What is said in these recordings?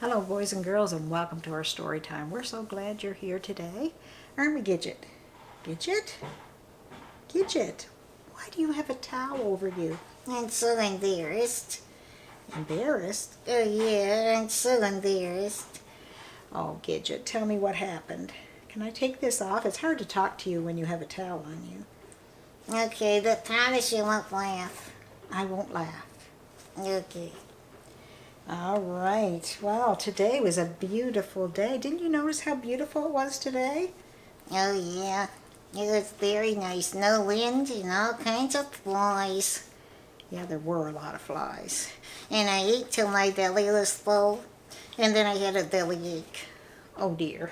Hello boys and girls, and welcome to our story time. We're so glad you're here today. Aren't we, Gidget? Gidget? Gidget, why do you have a towel over you? I'm so embarrassed. Embarrassed? Oh yeah, I'm so embarrassed. Oh, Gidget, tell me what happened. Can I take this off? It's hard to talk to you when you have a towel on you. Okay, but promise you won't laugh. I won't laugh. Okay. All right. Well, today was a beautiful day. Didn't you notice how beautiful it was today? Oh yeah, it was very nice. No wind and all kinds of flies. Yeah, there were a lot of flies. And I ate till my belly was full, and then I had a bellyache. Oh dear.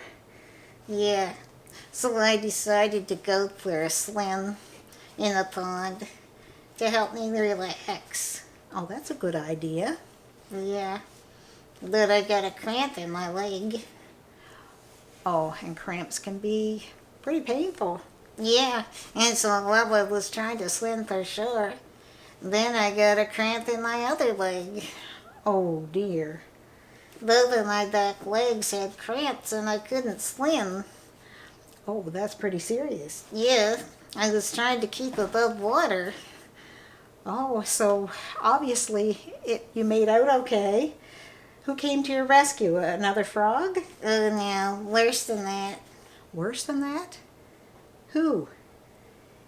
Yeah, so I decided to go for a swim in the pond to help me relax. Oh, that's a good idea. Yeah, but I got a cramp in my leg. Oh, and cramps can be pretty painful. Yeah, and so while I was trying to swim for shore, then I got a cramp in my other leg. Oh dear. Both of my back legs had cramps and I couldn't swim. Oh, that's pretty serious. Yeah, I was trying to keep above water. Oh, so obviously you made out okay. Who came to your rescue? Another frog? Oh no, worse than that. Worse than that? Who?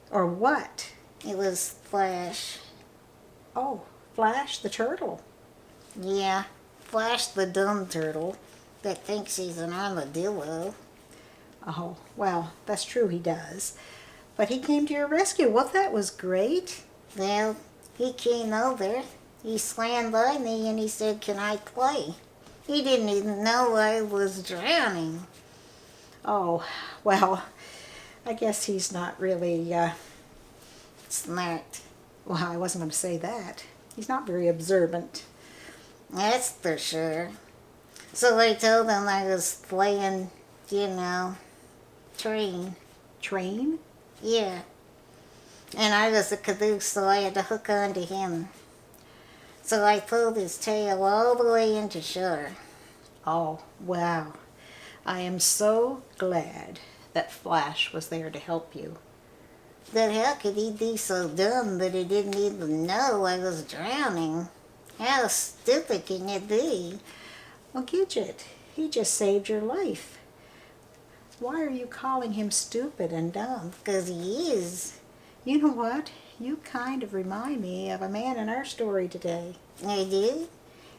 Or what? It was Flash. Oh, Flash the turtle. Yeah, Flash the dumb turtle that thinks he's an armadillo. Oh, well, that's true, he does. But he came to your rescue. Well, that was great. Well, he came over. He swam by me and he said, "Can I play?" He didn't even know I was drowning. Oh, well, I guess he's not really, Smart. well, I wasn't going to say that. He's not very observant. That's for sure. So I told him I was playing, train. Train? Yeah. And I was a caboose, so I had to hook onto him. So I pulled his tail all the way into shore. Oh, wow. I am so glad that Flash was there to help you. But how could he be so dumb that he didn't even know I was drowning? How stupid can it be? Well, Gidget, he just saved your life. Why are you calling him stupid and dumb? Because he is. You know what? You kind of remind me of a man in our story today. I do?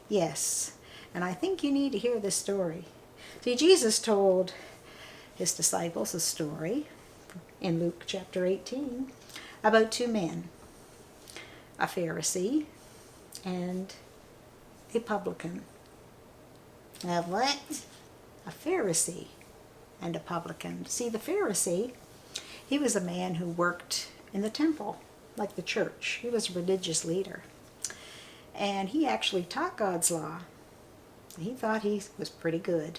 Yes, and I think you need to hear this story. See, Jesus told his disciples a story in Luke chapter 18 about two men, a Pharisee and a publican. A what? A Pharisee and a publican. See, the Pharisee, he was a man who worked in the temple, like the church. He was a religious leader. And he actually taught God's law. He thought he was pretty good.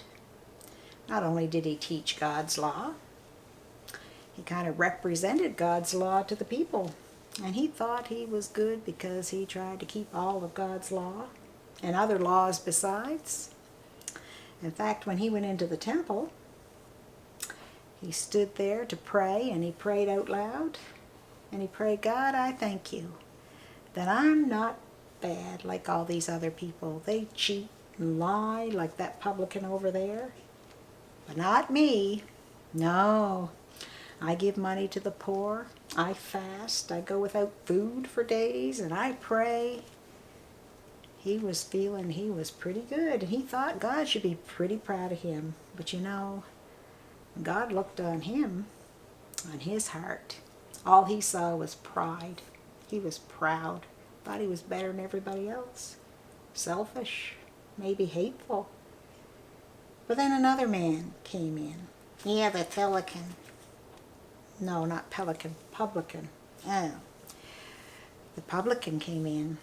Not only did he teach God's law, he kind of represented God's law to the people. And he thought he was good because he tried to keep all of God's law and other laws besides. In fact, when he went into the temple, he stood there to pray, and he prayed out loud. And he prayed, "God, I thank you that I'm not bad like all these other people. They cheat and lie like that publican over there. But not me. No. I give money to the poor. I fast. I go without food for days, and I pray." He was feeling he was pretty good, and he thought God should be pretty proud of him. But you know, when God looked on him, on his heart, all he saw was pride. He was proud, thought he was better than everybody else, selfish, maybe hateful. But then another man came in. Yeah, the Pelican. No, not Pelican, publican. Oh. The publican came in.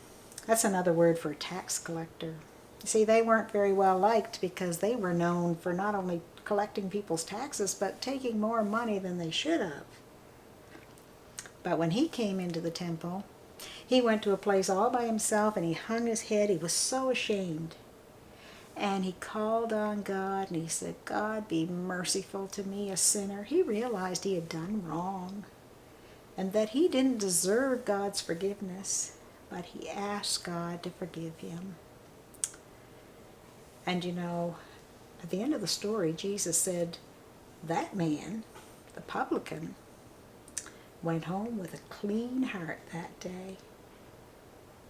That's another word for a tax collector. You see, they weren't very well liked because they were known for not only collecting people's taxes, but taking more money than they should have. But when he came into the temple, he went to a place all by himself and he hung his head. He was so ashamed. And he called on God and he said, God, be merciful to me, a sinner. He realized he had done wrong and that he didn't deserve God's forgiveness, but he asked God to forgive him. And you know, at the end of the story, Jesus said, that man, the publican, went home with a clean heart that day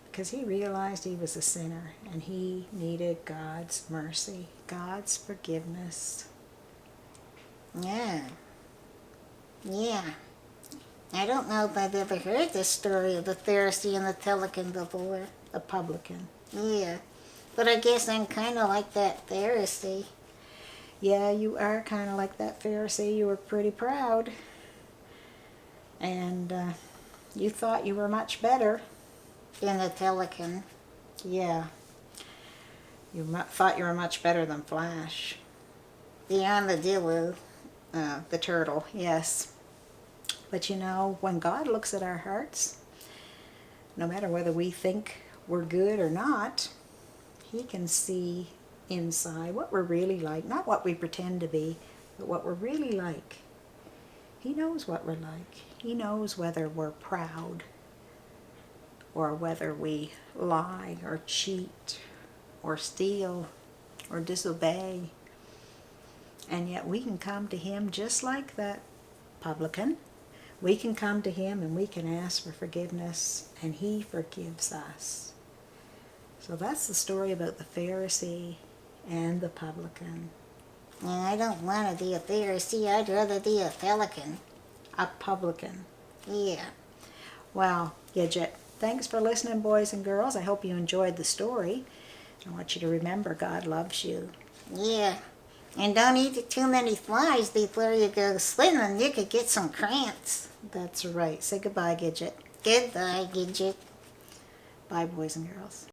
because he realized he was a sinner and he needed God's mercy, God's forgiveness. Yeah. Yeah. I don't know if I've ever heard this story of the Pharisee and the Pelican before. The publican. Yeah. But I guess I'm kind of like that Pharisee. Yeah, you are kind of like that Pharisee. You were pretty proud. And you thought you were much better. In the Pelican. Yeah. You thought you were much better than Flash. The armadillo. The turtle, yes. But you know, when God looks at our hearts, no matter whether we think we're good or not, he can see inside what we're really like. Not what we pretend to be, but what we're really like. He knows what we're like. He knows whether we're proud or whether we lie or cheat or steal or disobey. And yet we can come to him just like that publican. We can come to him and we can ask for forgiveness and he forgives us. So that's the story about the Pharisee and the publican. And I don't want to be a Pharisee. I'd rather be a Pelican. A publican. Yeah. Wow, Gidget. Thanks for listening, boys and girls. I hope you enjoyed the story. I want you to remember God loves you. Yeah. And don't eat too many flies before you go swimming. You could get some cramps. That's right. Say goodbye, Gidget. Goodbye, Gidget. Bye, boys and girls.